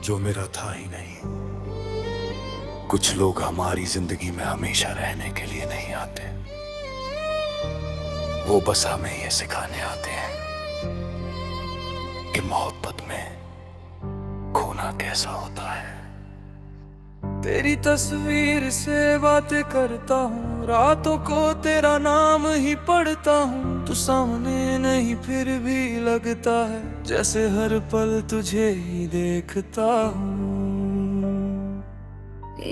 जो मेरा था ही नहीं। कुछ लोग हमारी जिंदगी में हमेशा रहने के लिए नहीं आते, वो बस हमें ये सिखाने आते हैं कि मोहब्बत में खोना कैसा होता है। तेरी तस्वीर से बातें करता हूँ, रातों को तेरा नाम ही पढ़ता हूँ। तू सामने नहीं फिर भी लगता है जैसे हर पल तुझे ही देखता हूँ।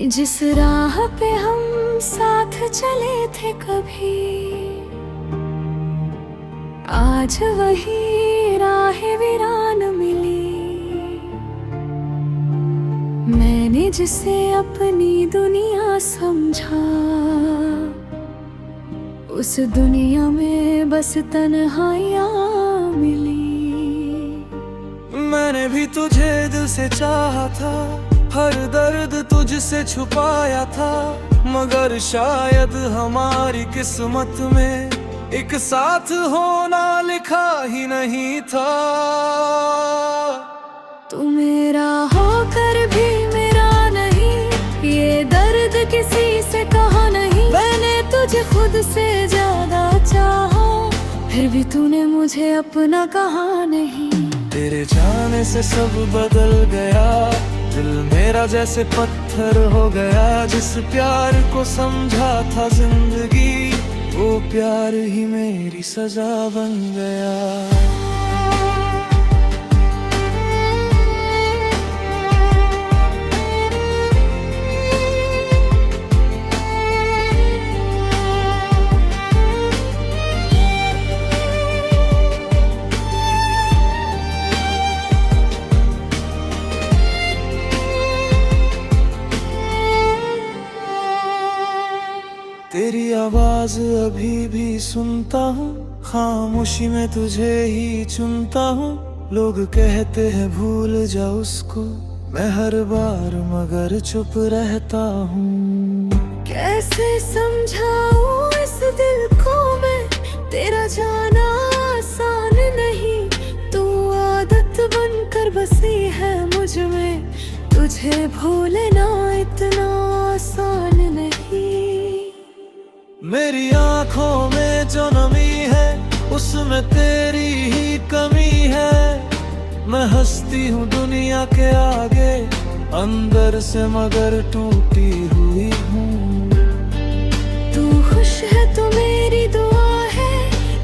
जिस राह पे हम साथ चले थे कभी, आज वही राह वीरान मिली। मैंने जिसे अपनी दुनिया समझा, उस दुनिया में बस तन्हाइयाँ मिली। मैंने भी तुझे दिल से चाहा था, हर दर्द तुझसे छुपाया था, मगर शायद हमारी किस्मत में एक साथ होना लिखा ही नहीं था। तू मेरा होकर भी मेरा नहीं, ये दर्द किसी से कहा नहीं। मैंने तुझे खुद से ज्यादा चाहा, फिर भी तूने मुझे अपना कहा नहीं। तेरे जाने से सब बदल गया, दिल मेरा जैसे पत्थर हो गया। जिस प्यार को समझा था जिंदगी, वो प्यार ही मेरी सजा बन गया। तेरी आवाज अभी भी सुनता हूँ, खामोशी में तुझे ही चुनता हूँ। लोग कहते हैं भूल जा उसको, मैं हर बार मगर चुप रहता हूँ। कैसे समझाऊं इस दिल को मैं, तेरा जाना आसान नहीं। तू आदत बनकर बसी है मुझ में, तुझे भूलना इतना आसान नहीं। मेरी आँखों में जो नमी है, उसमें तेरी ही कमी है। मैं हंसती हूँ दुनिया के आगे, अंदर से मगर टूटी हुई हूँ। तू खुश है तो मेरी दुआ है,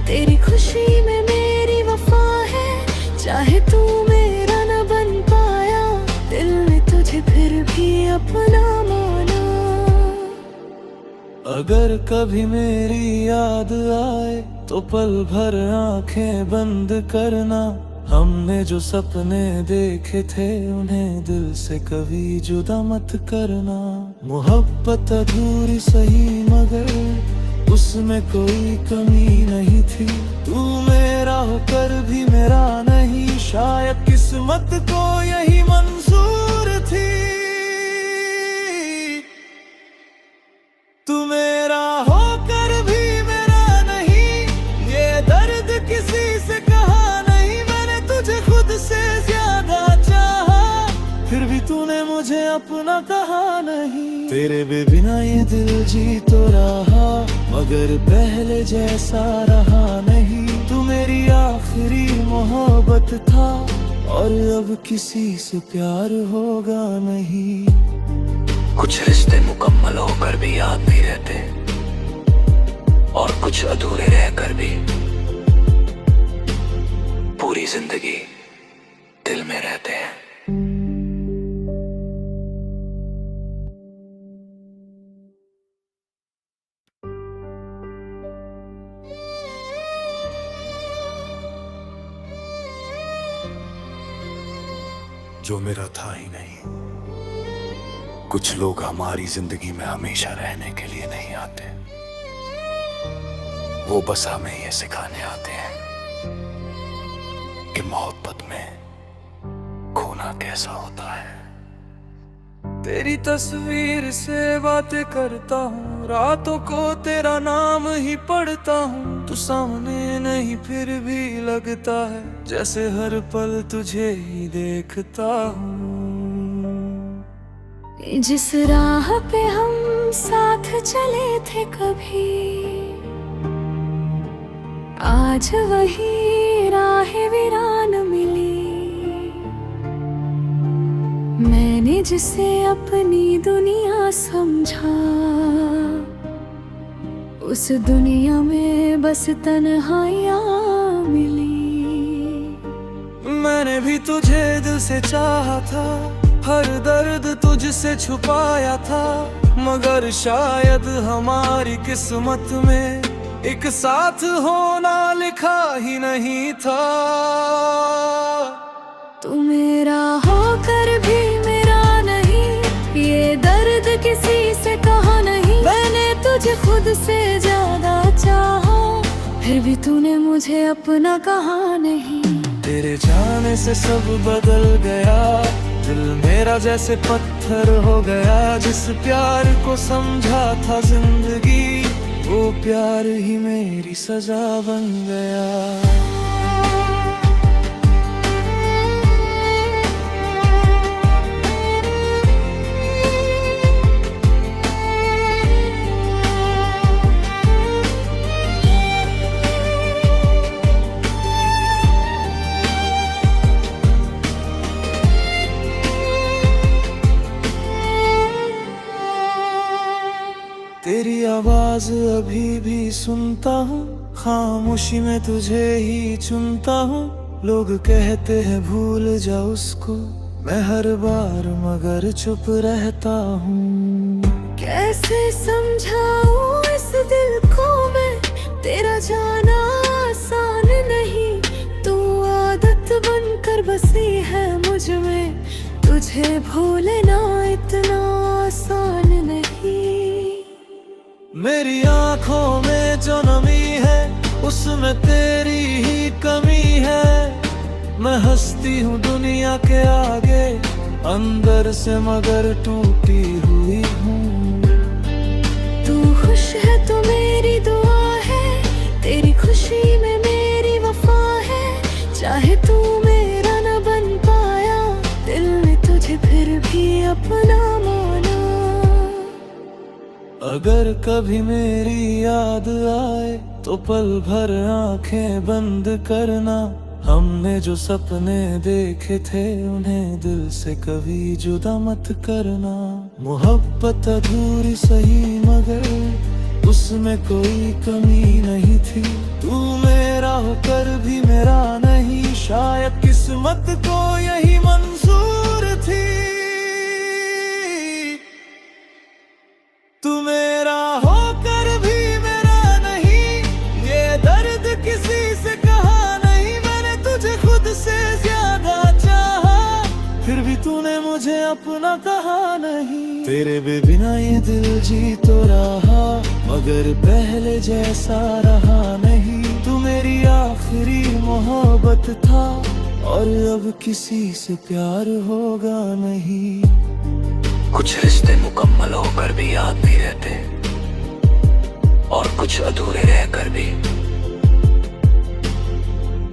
तेरी खुशी में मेरी वफा है। चाहे तू मेरा न बन पाया, दिल ने तुझे फिर भी अपना माना। अगर कभी मेरी याद आए तो पल भर आंखें बंद करना। हमने जो सपने देखे थे, उन्हें दिल से कभी जुदा मत करना। मोहब्बत अधूरी सही मगर उसमें कोई कमी नहीं थी। तू मेरा होकर भी मेरा नहीं, शायद किस्मत को यही मंजूर थी। तू मेरा होकर भी मेरा नहीं, ये दर्द किसी से कहा नहीं। मैंने तुझे खुद से ज्यादा चाहा, फिर भी तूने मुझे अपना कहा नहीं। तेरे बिना ये दिल जी तो रहा, मगर पहले जैसा रहा नहीं। तू मेरी आखिरी मोहब्बत था, और अब किसी से प्यार होगा नहीं। कुछ रिश्ते मुकम्मल होकर भी याद नहीं रहते, और कुछ अधूरे रहकर भी पूरी जिंदगी दिल में रहते हैं। जो मेरा था ही नहीं। कुछ लोग हमारी जिंदगी में हमेशा रहने के लिए नहीं आते, वो बस हमें ये सिखाने आते हैं कि मोहब्बत में खोना कैसा होता है। तेरी तस्वीर से बातें करता हूँ, रातों को तेरा नाम ही पढ़ता हूँ। तू सामने नहीं फिर भी लगता है जैसे हर पल तुझे ही देखता हूँ। जिस राह पे हम साथ चले थे कभी, आज वही राह वीरान मिली। मैंने जिसे अपनी दुनिया समझा, उस दुनिया में बस तन्हाइयाँ मिली। मैंने भी तुझे दिल से चाहा था, हर दर्द तुझसे छुपाया था, मगर शायद हमारी किस्मत में एक साथ होना लिखा ही नहीं था। तू मेरा होकर भी मेरा नहीं, ये दर्द किसी से कहा नहीं। मैंने तुझे खुद से ज्यादा चाहा, फिर भी तूने मुझे अपना कहा नहीं। तेरे जाने से सब बदल गया, दिल मेरा जैसे पत्थर हो गया। जिस प्यार को समझा था जिंदगी, वो प्यार ही मेरी सजा बन गया। तेरी आवाज अभी भी सुनता हूँ, खामोशी में तुझे ही चुनता हूँ। लोग कहते हैं भूल जा उसको, मैं हर बार मगर चुप रहता हूँ। कैसे समझाऊं इस दिल को मैं, तेरा जाना आसान नहीं। तू आदत बनकर बसी है मुझ में, तुझे भूलना इतना आसान नहीं। मेरी आँखों में जो नमी है, उसमें तेरी ही कमी है। मैं हंसती हूँ दुनिया के आगे, अंदर से मगर टूटी हुई हूँ। तू खुश है तो मेरी दुआ है, तेरी खुशी में मेरी वफा है। चाहे तू मेरा न बन पाया, दिल ने तुझे फिर भी अपना माना। अगर कभी मेरी याद आए तो पल भर आंखें बंद करना। हमने जो सपने देखे थे, उन्हें दिल से कभी जुदा मत करना। मोहब्बत अधूरी सही मगर उसमें कोई कमी नहीं थी। तू मेरा होकर भी मेरा नहीं, शायद किस्मत को यही मंजूर थी। तू मेरा होकर भी मेरा नहीं, ये दर्द किसी से कहा नहीं। मैंने तुझे खुद से ज्यादा चाहा, फिर भी तूने मुझे अपना कहा नहीं। तेरे बिना ये दिल जी तो रहा, मगर पहले जैसा रहा नहीं। तू मेरी आखिरी मोहब्बत था, और अब किसी से प्यार होगा नहीं। कुछ रिश्ते मुकम्मल होकर भी याद नहीं रहते, और कुछ अधूरे रहकर भी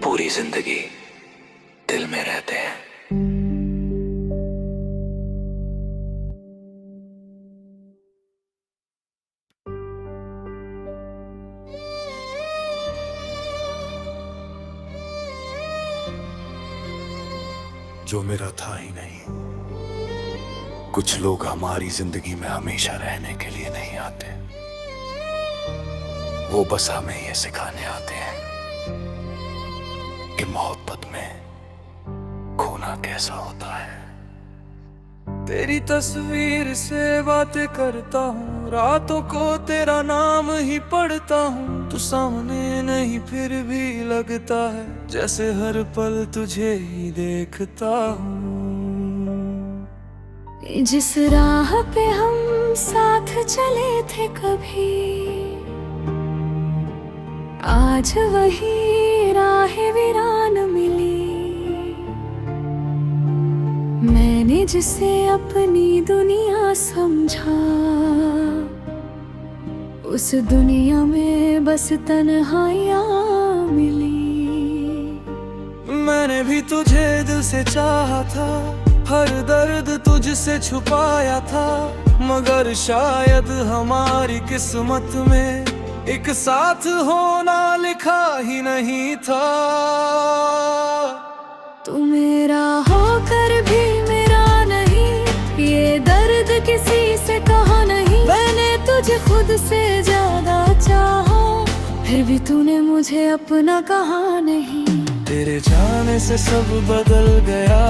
पूरी जिंदगी दिल में रहते हैं। जो मेरा था ही नहीं। कुछ लोग हमारी जिंदगी में हमेशा रहने के लिए नहीं आते, वो बस हमें ये सिखाने आते हैं कि मोहब्बत में खोना कैसा होता है। तेरी तस्वीर से बातें करता हूँ, रातों को तेरा नाम ही पढ़ता हूँ। तू सामने नहीं फिर भी लगता है, जैसे हर पल तुझे ही देखता हूँ। जिस राह पे हम साथ चले थे कभी, आज वही राह वीरान मिली। मैंने जिसे अपनी दुनिया समझा, उस दुनिया में बस तन्हाइयाँ मिली। मैंने भी तुझे दिल से चाहा था, हर दर्द तुझसे छुपाया था, मगर शायद हमारी किस्मत में एक साथ होना लिखा ही नहीं था। तू मेरा होकर भी मेरा नहीं, ये दर्द किसी से कहा नहीं। मैंने तुझे खुद से ज्यादा चाहा, फिर भी तूने मुझे अपना कहा नहीं। तेरे जाने से सब बदल गया,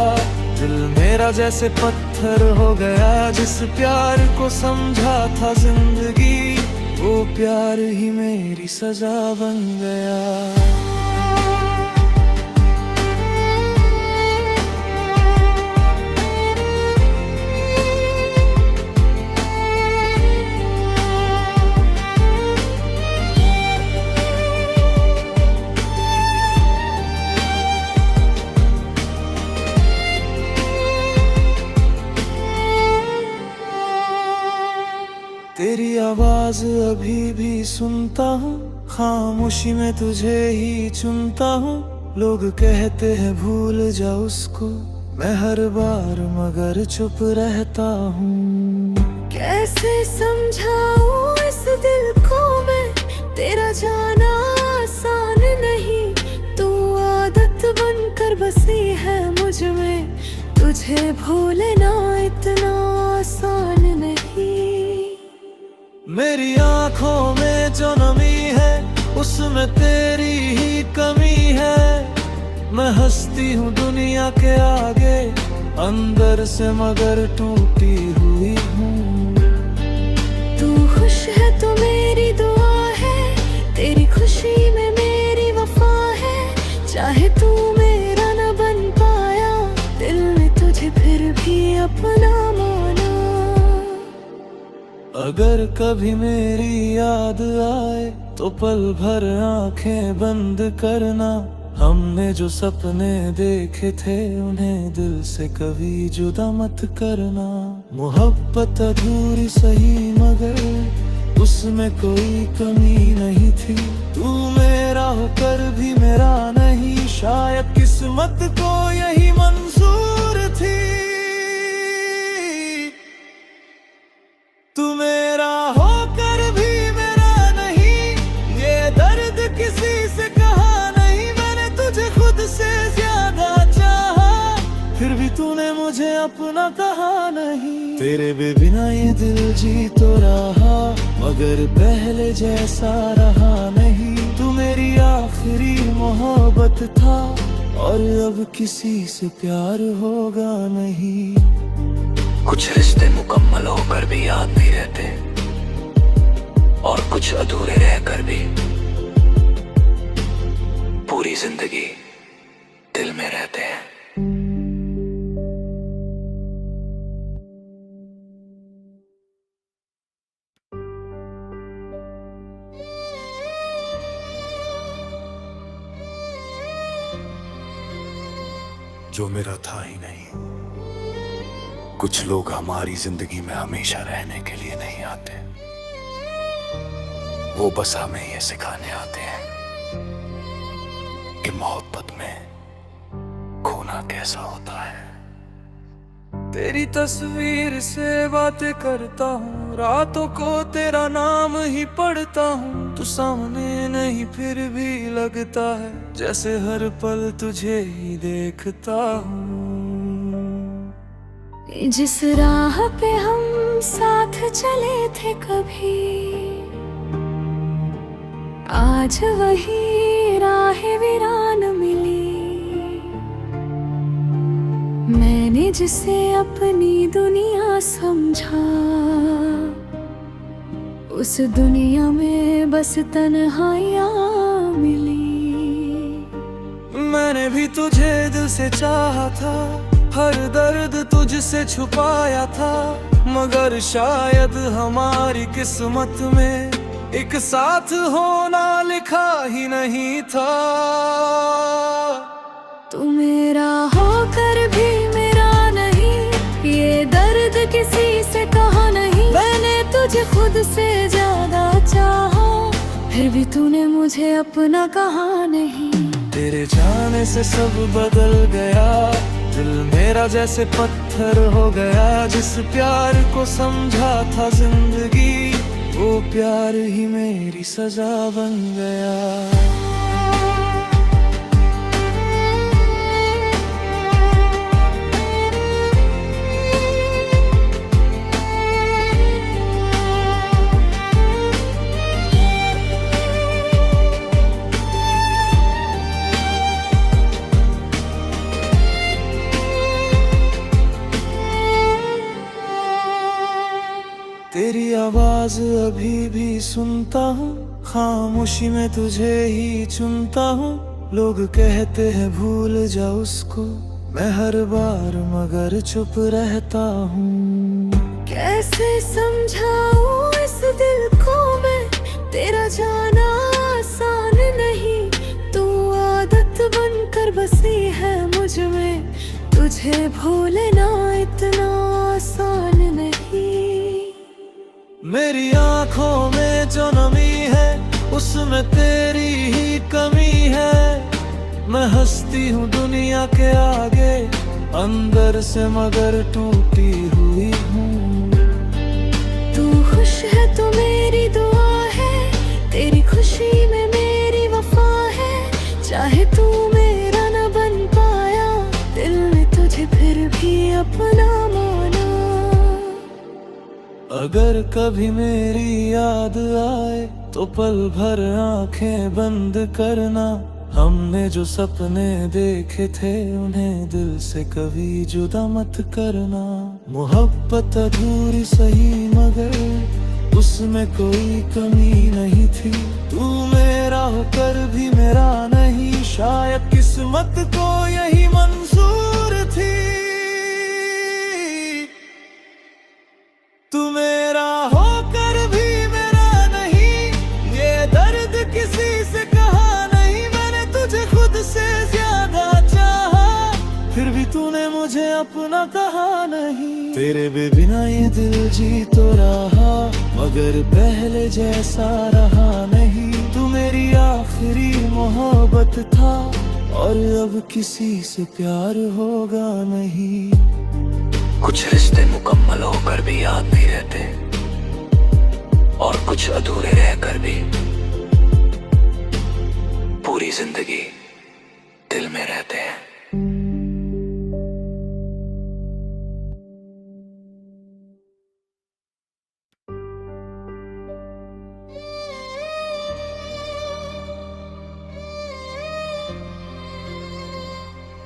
दिल मेरा जैसे पत्थर हो गया। जिस प्यार को समझा था जिंदगी, वो प्यार ही मेरी सजा बन गया। तेरी आवाज अभी भी सुनता हूँ, खामोशी में तुझे ही चुनता हूँ। लोग कहते हैं भूल जा उसको, मैं हर बार मगर चुप रहता हूँ। कैसे समझाऊं इस दिल को मैं, तेरा जाना आसान नहीं। तू आदत बनकर बसी है मुझ में, तुझे भूलना इतना आसान नहीं। मेरी आँखों में जो नमी है, उसमें तेरी ही कमी है। मैं हंसती हूँ दुनिया के आगे, अंदर से मगर टूटी हुई हूँ। तू खुश है तो मेरी दुआ है, तेरी खुशी में मेरी वफा है। चाहे तू मेरा न बन पाया, दिल ने तुझे फिर भी अपना माना। अगर कभी मेरी याद आए तो पल भर आंखें बंद करना। हमने जो सपने देखे थे, उन्हें दिल से कभी जुदा मत करना। मोहब्बत अधूरी सही मगर उसमें कोई कमी नहीं थी। तू मेरा होकर भी मेरा नहीं, शायद किस्मत को यही मंजूर थी। तू मेरा होकर भी मेरा नहीं, ये दर्द किसी से कहा नहीं। मैंने तुझे खुद से ज्यादा चाहा, फिर भी तूने मुझे अपना कहा नहीं। तेरे बिना ये दिल जी तो रहा, मगर पहले जैसा रहा नहीं। तू मेरी आखिरी मोहब्बत था, और अब किसी से प्यार होगा नहीं। कुछ रिश्ते मुकम्मल होकर भी याद नहीं रहते, और कुछ अधूरे रहकर भी पूरी जिंदगी दिल में रहते हैं। जो मेरा था ही नहीं। कुछ लोग हमारी जिंदगी में हमेशा रहने के लिए नहीं आते, वो बस हमें ये सिखाने आते हैं कि मोहब्बत में खोना कैसा होता है। तेरी तस्वीर से बातें करता हूँ, रातों को तेरा नाम ही पढ़ता हूँ। तू सामने नहीं फिर भी लगता है, जैसे हर पल तुझे ही देखता हूँ। जिस राह पे हम साथ चले थे कभी, आज वही राह वीरान मिली। मैंने जिसे अपनी दुनिया समझा, उस दुनिया में बस तन्हाइयाँ मिली। मैंने भी तुझे दिल से चाहा था, हर दर्द तुझसे छुपाया था। मगर शायद हमारी किस्मत में एक साथ होना लिखा ही नहीं था। तू मेरा होकर भी मेरा नहीं, ये दर्द किसी से कहा नहीं। मैंने तुझे खुद से ज्यादा चाहा, फिर भी तूने मुझे अपना कहा नहीं। तेरे जाने से सब बदल गया, दिल मेरा जैसे पत्थर पत्थर हो गया। जिस प्यार को समझा था जिंदगी, वो प्यार ही मेरी सजा बन गया। तेरी आवाज अभी भी सुनता हूँ, खामोशी में तुझे ही चुनता हूँ। लोग कहते हैं भूल जा उसको, मैं हर बार मगर चुप रहता हूँ। कैसे समझाऊं इस दिल को मैं, तेरा जाना आसान नहीं। तू आदत बनकर बसी है मुझ में, तुझे भूलना इतना आसान नहीं। मेरी आंखों में जो नमी है, उसमें तेरी ही कमी है। मैं हंसती हूँ दुनिया के आगे, अंदर से मगर टूटी हुई हूँ। तू खुश है तो मेरी दुआ है, तेरी खुशी में मेरी वफा है। चाहे तू मेरा न बन पाया, दिल ने तुझे फिर भी अपना माना। अगर कभी मेरी याद आए तो पल भर आंखें बंद करना। हमने जो सपने देखे थे, उन्हें दिल से कभी जुदा मत करना। मोहब्बत अधूरी सही मगर उसमें कोई कमी नहीं थी। तू मेरा होकर भी मेरा नहीं, शायद किस्मत को यही मंजूर थी। तू मेरा होकर भी मेरा नहीं, ये दर्द किसी से कहा नहीं। मैंने तुझे खुद से ज्यादा चाहा, फिर भी तूने मुझे अपना कहा नहीं। तेरे बिना ये दिल जी तो रहा, मगर पहले जैसा रहा नहीं। तू मेरी आखिरी मोहब्बत था, और अब किसी से प्यार होगा नहीं। कुछ रिश्ते मुकम्मल होकर भी याद नहीं रहते, और कुछ अधूरे रहकर भी पूरी जिंदगी दिल में रहते हैं।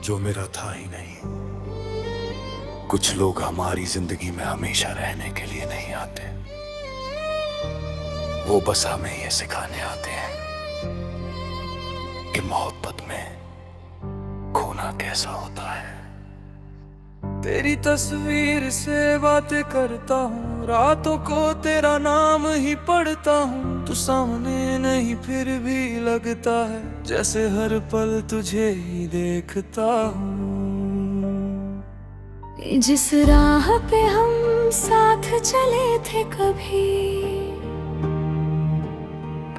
जो मेरा था ही नहीं। कुछ लोग हमारी जिंदगी में हमेशा रहने के लिए नहीं आते, वो बस हमें ये सिखाने आते हैं कि मोहब्बत में खोना कैसा होता है। तेरी तस्वीर से बातें करता हूँ, रातों को तेरा नाम ही पढ़ता हूँ। तू सामने नहीं फिर भी लगता है, जैसे हर पल तुझे ही देखता हूँ। जिस राह पे हम साथ चले थे कभी,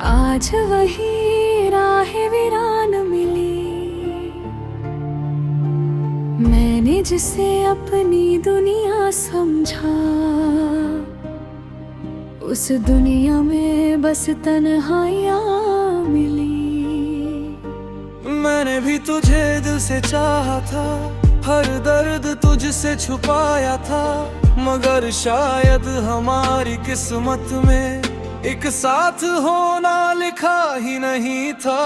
आज वही राह वीरान मिली। मैंने जिसे अपनी दुनिया समझा, उस दुनिया में बस तन्हाइयाँ मिली। मैंने भी तुझे दिल से चाहा था, हर दर्द तुझसे छुपाया था। मगर शायद हमारी किस्मत में एक साथ होना लिखा ही नहीं था।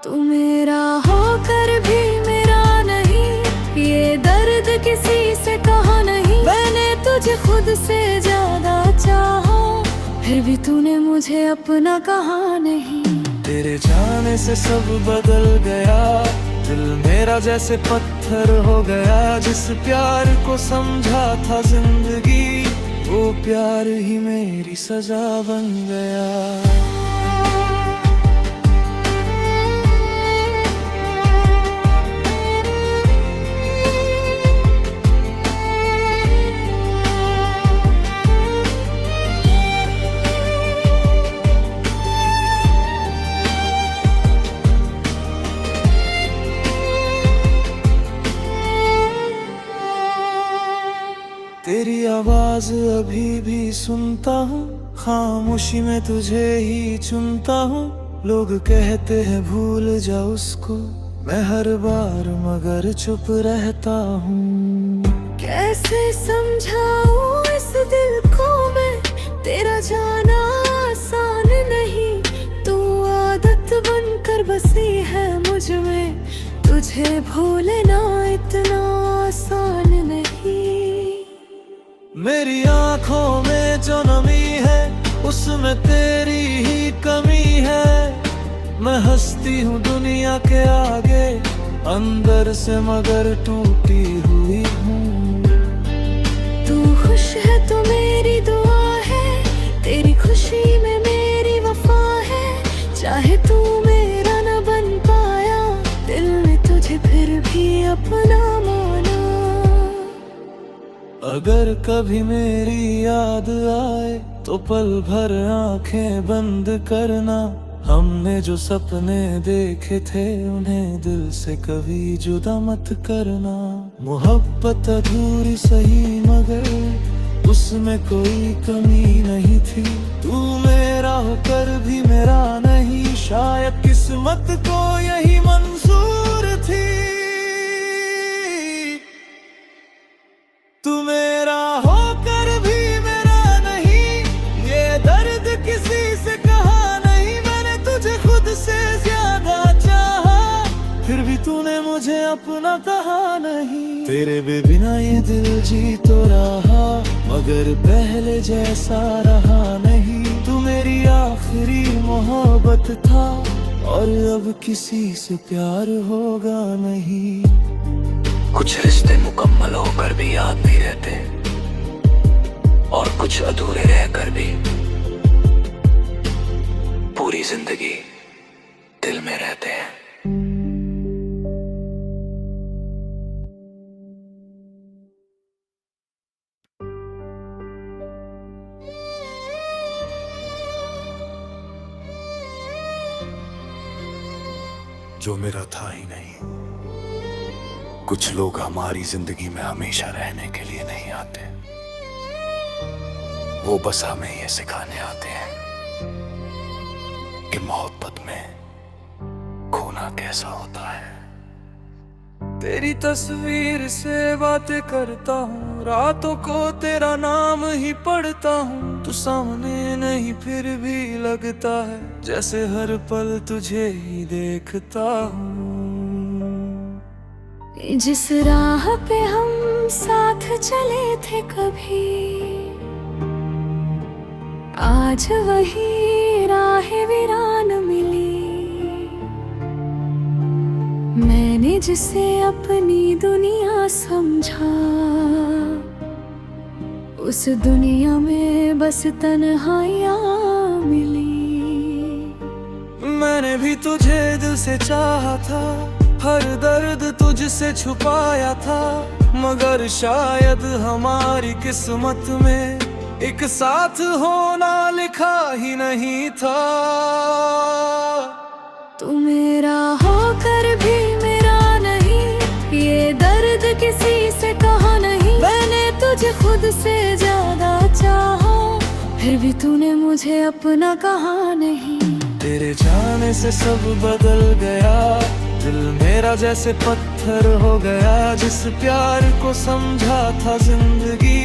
तू मेरा होकर भी मेरा नहीं, ये दर्द किसी से कहा नहीं। मैंने तुझे खुद से ज्यादा चाहा, फिर भी तूने मुझे अपना कहा नहीं। तेरे जाने से सब बदल गया, दिल मेरा जैसे पत्थर हो गया। जिस प्यार को समझा था जिंदगी, वो प्यार ही मेरी सजा बन गया। आवाज अभी भी सुनता हूँ, खामोशी में तुझे ही चुनता हूँ। लोग कहते हैं भूल जा उसको, मैं हर बार मगर चुप रहता हूँ। कैसे समझाऊं इस दिल को मैं, तेरा जाना आसान नहीं। तू आदत बनकर बसी है मुझ में, तुझे भूलना इतना आसान नहीं। मेरी आंखों में जो नमी है, उसमें तेरी ही कमी है। मैं हंसती हूँ दुनिया के आगे, अंदर से मगर टूटी हुई हूँ। तू खुश है तो मेरी दुआ है, तेरी खुशी में मेरी वफा है। चाहे तू मेरा न बन पाया, दिल ने तुझे फिर भी अपना माना। अगर कभी मेरी याद आए तो पल भर आंखें बंद करना। हमने जो सपने देखे थे उन्हें दिल से कभी जुदा मत करना। मोहब्बत अधूरी सही मगर उसमें कोई कमी नहीं थी। तू मेरा होकर भी मेरा नहीं, शायद किस्मत को यही मंजूर थी। तू मेरा होकर भी मेरा नहीं, ये दर्द किसी से कहा नहीं। मैंने तुझे खुद से ज्यादा चाहा, फिर भी तूने मुझे अपना कहा नहीं। तेरे बिना ये दिल जी तो रहा, मगर पहले जैसा रहा नहीं। तू मेरी आखिरी मोहब्बत था, और अब किसी से प्यार होगा नहीं। कुछ रिश्ते मुकम्मल होकर भी याद नहीं रहते, और कुछ अधूरे रहकर भी पूरी जिंदगी दिल में रहते हैं। जो मेरा था ही नहीं। कुछ लोग हमारी जिंदगी में हमेशा रहने के लिए नहीं आते, वो बस हमें ये सिखाने आते हैं कि मोहब्बत में खोना कैसा होता है। तेरी तस्वीर से बातें करता हूँ, रातों को तेरा नाम ही पढ़ता हूँ। तू सामने नहीं फिर भी लगता है जैसे हर पल तुझे ही देखता हूँ। जिस राह पे हम साथ चले थे कभी, आज वही राह वीरान मिली। मैंने जिसे अपनी दुनिया समझा, उस दुनिया में बस तन्हाइयाँ मिली। मैंने भी तुझे दिल से चाहा था, हर दर्द तुझसे छुपाया था। मगर शायद हमारी किस्मत में एक साथ होना लिखा ही नहीं था। तू मेरा होकर भी मेरा नहीं, ये दर्द किसी से कहा नहीं। मैंने तुझे खुद से ज्यादा चाहा, फिर भी तूने मुझे अपना कहा नहीं। तेरे जाने से सब बदल गया, दिल मेरा जैसे पत्थर हो गया। जिस प्यार को समझा था जिंदगी,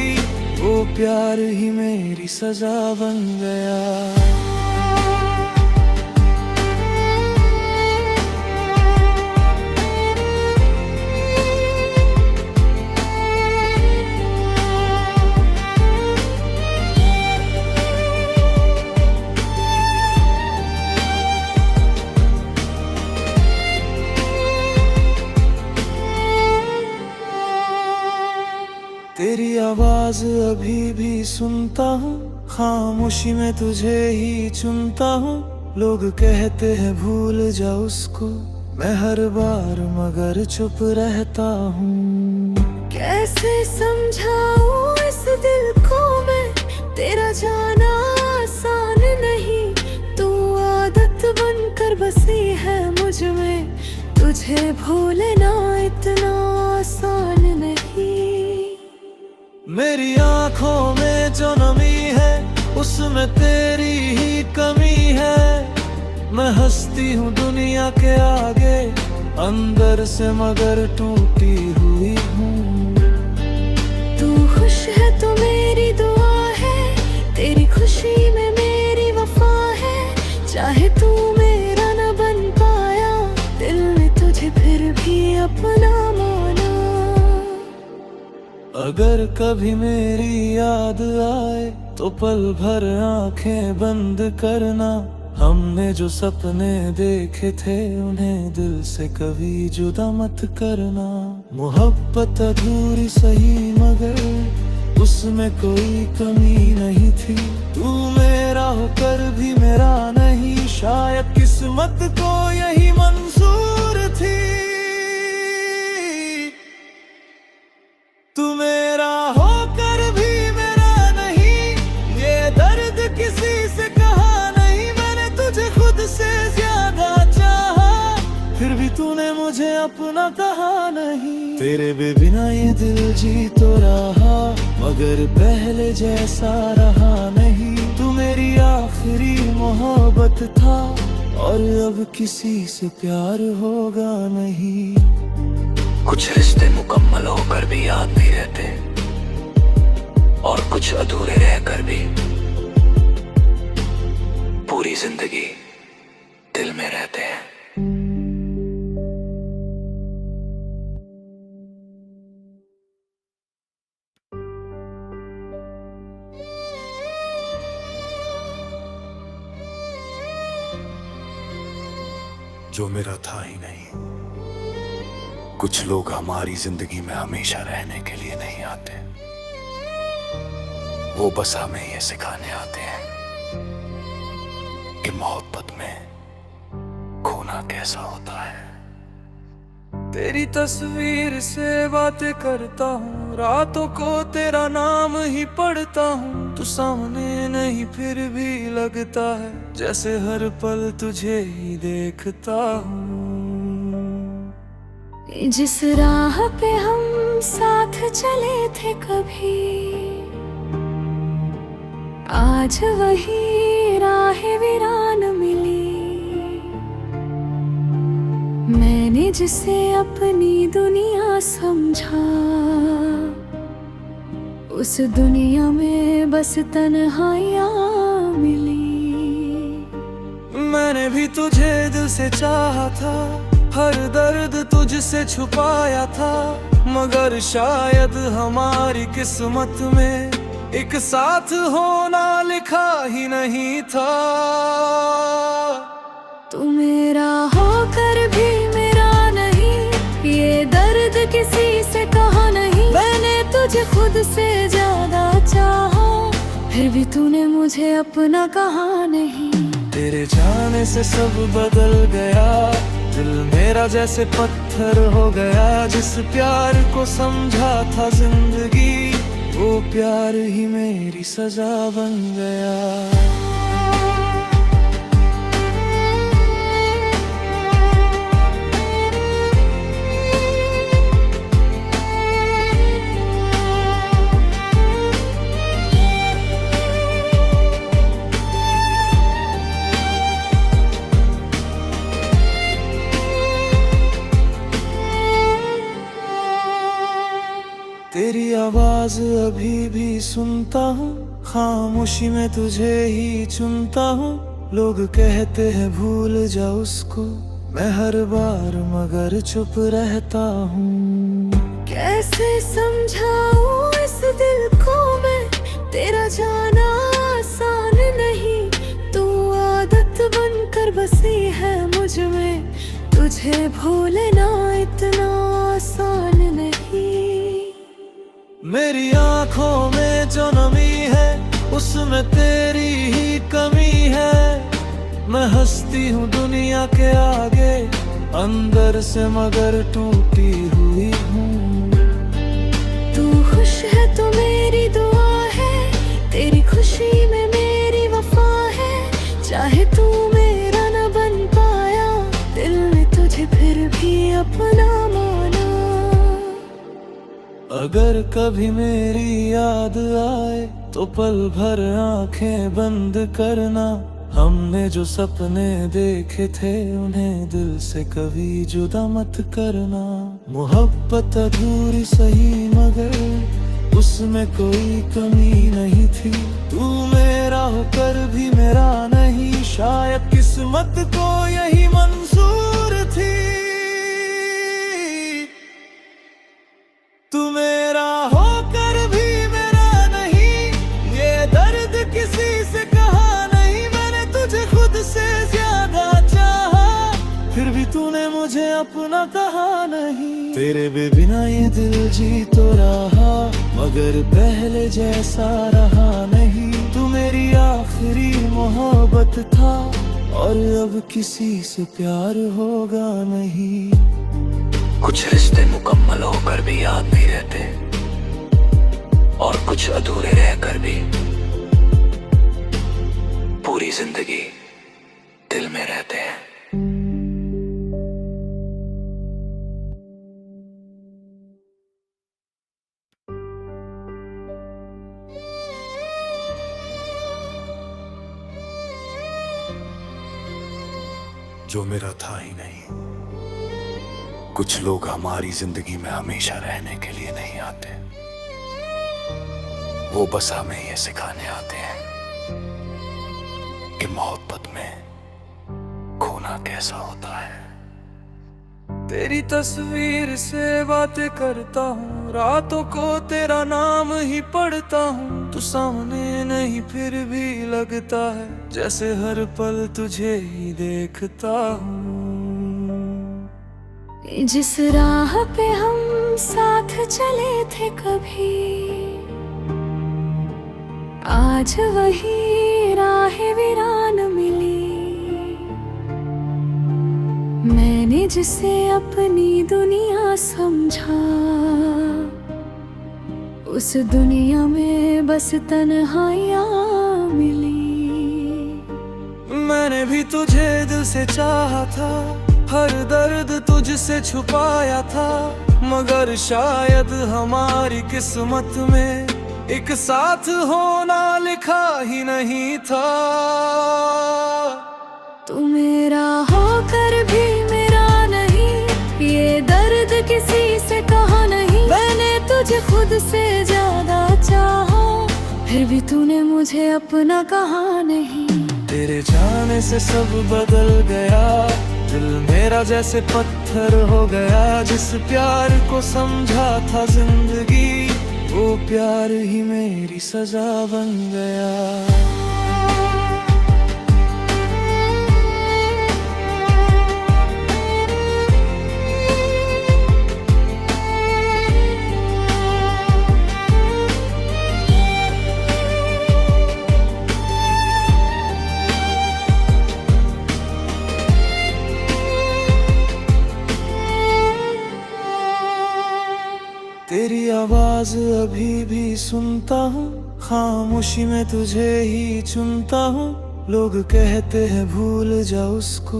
वो प्यार ही मेरी सजा बन गया। तेरी आवाज अभी भी सुनता हूँ, खामोशी में तुझे ही चुनता हूँ। लोग कहते हैं भूल जा उसको, मैं हर बार मगर चुप रहता हूँ। कैसे समझाऊं इस दिल को मैं, तेरा जाना आसान नहीं। तू आदत बनकर बसी है मुझ में, तुझे भूलना इतना आसान नहीं। मेरी आंखों में जो नमी है उसमें तेरी ही कमी है। मैं हंसती हूँ दुनिया के आगे, अंदर से मगर टूटी हुई हूँ। तू खुश है तो मेरी दुआ है, तेरी खुशी में मेरी वफा है। चाहे तू मेरा न बन पाया, दिल ने तुझे फिर भी अपना माना। अगर कभी मेरी याद आए तो पल भर आंखें बंद करना। हमने जो सपने देखे थे उन्हें दिल से कभी जुदा मत करना। मोहब्बत अधूरी सही मगर उसमें कोई कमी नहीं थी। तू मेरा होकर भी मेरा नहीं, शायद किस्मत को यही मंजूर थी। तू मेरा होकर भी मेरा नहीं, ये दर्द किसी से कहा नहीं। मैंने तुझे खुद से ज्यादा चाहा, फिर भी तूने मुझे अपना कहा नहीं। तेरे बिना ये दिल जी तो रहा, मगर पहले जैसा रहा नहीं। तू मेरी आखिरी मोहब्बत था, और अब किसी से प्यार होगा नहीं। कुछ रिश्ते मुकम्मल होकर भी याद नहीं रहते, और कुछ अधूरे रहकर भी पूरी जिंदगी दिल में रहते हैं। जो मेरा था ही नहीं। कुछ लोग हमारी जिंदगी में हमेशा रहने के लिए नहीं आते, वो बस हमें ये सिखाने आते हैं कि मोहब्बत में खोना कैसा होता है। तेरी तस्वीर से बातें करता हूँ, रातों को तेरा नाम ही पढ़ता हूँ। तू सामने नहीं फिर भी लगता है जैसे हर पल तुझे ही देखता हूँ। जिस राह पे हम साथ चले थे कभी, आज वही राह वीरान मिली। मैंने जिसे अपनी दुनिया समझा, उस दुनिया में बस तन्हाइयाँ मिली। मैंने भी तुझे दिल से चाहा था, हर दर्द तुझसे छुपाया था। मगर शायद हमारी किस्मत में एक साथ होना लिखा ही नहीं था। तू मेरा होकर भी मेरा नहीं, ये दर्द किसी से कहा नहीं। मैंने तुझे खुद से ज्यादा चाहा, फिर भी तूने मुझे अपना कहा नहीं। तेरे जाने से सब बदल गया, दिल मेरा जैसे पत्थर हो गया। जिस प्यार को समझा था जिंदगी, वो प्यार ही मेरी सजा बन गया। तेरी आवाज अभी भी सुनता हूँ, खामोशी में तुझे ही चुनता हूँ। लोग कहते हैं भूल जा उसको, मैं हर बार मगर चुप रहता हूँ। कैसे समझाऊं इस दिल को मैं, तेरा जाना आसान नहीं। तू आदत बनकर बसी है मुझ में, तुझे भूलना इतना आसान नहीं। मेरी आंखों में जो नमी है उसमें तेरी ही कमी है। मैं हंसती हूँ दुनिया के आगे, अंदर से मगर टूटी हुई हूँ। तू खुश है तो मेरी दुआ है, तेरी खुशी में मेरी वफा है। चाहे तू मेरा न बन पाया, दिल ने तुझे फिर भी अपना माना। अगर कभी मेरी याद आए तो पल भर आंखें बंद करना। हमने जो सपने देखे थे उन्हें दिल से कभी जुदा मत करना। मोहब्बत अधूरी सही मगर उसमें कोई कमी नहीं थी। तू मेरा होकर भी मेरा नहीं, शायद किस्मत को यही मंजूर थी। तू मेरा होकर भी मेरा नहीं, ये दर्द किसी से कहा नहीं। मैंने तुझे खुद से ज्यादा चाहा, फिर भी तूने मुझे अपना कहा नहीं। तेरे बिना ये दिल जी तो रहा, मगर पहले जैसा रहा नहीं। तू मेरी आखिरी मोहब्बत था, और अब किसी से प्यार होगा नहीं। कुछ रिश्ते मुकम्मल होकर भी याद नहीं रहते, और कुछ अधूरे रहकर भी पूरी जिंदगी दिल में रहते हैं। जो मेरा था ही नहीं। कुछ लोग हमारी जिंदगी में हमेशा रहने के लिए नहीं आते, वो बस हमें ये सिखाने आते हैं कि मोहब्बत में खोना कैसा होता है। तेरी तस्वीर से बातें करता हूँ, रातों को तेरा नाम ही पढ़ता हूँ। तू सामने नहीं फिर भी लगता है जैसे हर पल तुझे ही देखता हूँ। जिस राह पे हम साथ चले थे कभी, आज वही राह वीरान मिली। मैंने जिसे अपनी दुनिया समझा, उस दुनिया में बस तन्हाइयाँ मिली। मैंने भी तुझे दिल से चाहा था, हर दर्द तुझसे छुपाया था। मगर शायद हमारी किस्मत में एक साथ होना लिखा ही नहीं था। तू मेरा होकर भी मेरा नहीं, ये दर्द किसी से कहा नहीं। मैंने तुझे खुद से ज्यादा चाहा, फिर भी तूने मुझे अपना कहा नहीं। तेरे जाने से सब बदल गया, दिल मेरा जैसे पत्थर हो गया। जिस प्यार को समझा था जिंदगी, वो प्यार ही मेरी सजा बन गया। तेरी आवाज अभी भी सुनता हूँ, खामोशी में तुझे ही चुनता हूँ। लोग कहते हैं भूल जा उसको,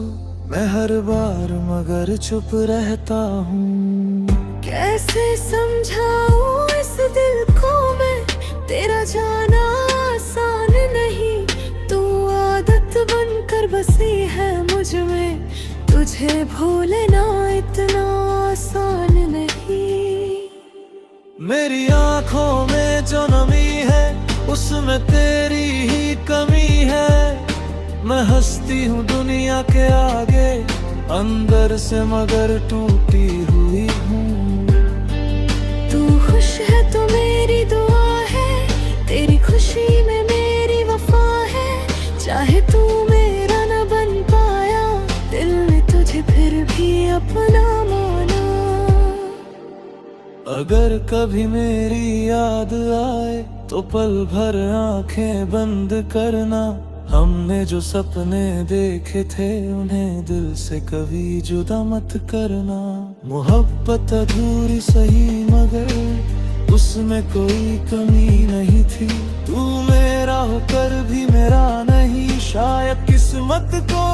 मैं हर बार मगर चुप रहता हूँ। कैसे समझाऊं इस दिल को मैं, तेरा जाना आसान नहीं। तू आदत बनकर बसी है मुझ में, तुझे भूलना इतना आसान नहीं। मेरी आँखों में जो नमी है, उसमें तेरी ही कमी है। मैं हंसती हूँ दुनिया के आगे, अंदर से मगर टूटी हुई हूँ। तू खुश है तो मेरी दुआ है, तेरी खुशी में मेरी वफा है। चाहे तू मेरा न बन पाया, दिल ने तुझे फिर भी अपना माना। अगर कभी मेरी याद आए तो पल भर आंखें बंद करना। हमने जो सपने देखे थे उन्हें दिल से कभी जुदा मत करना। मोहब्बत अधूरी सही मगर उसमें कोई कमी नहीं थी। तू मेरा होकर भी मेरा नहीं, शायद किस्मत को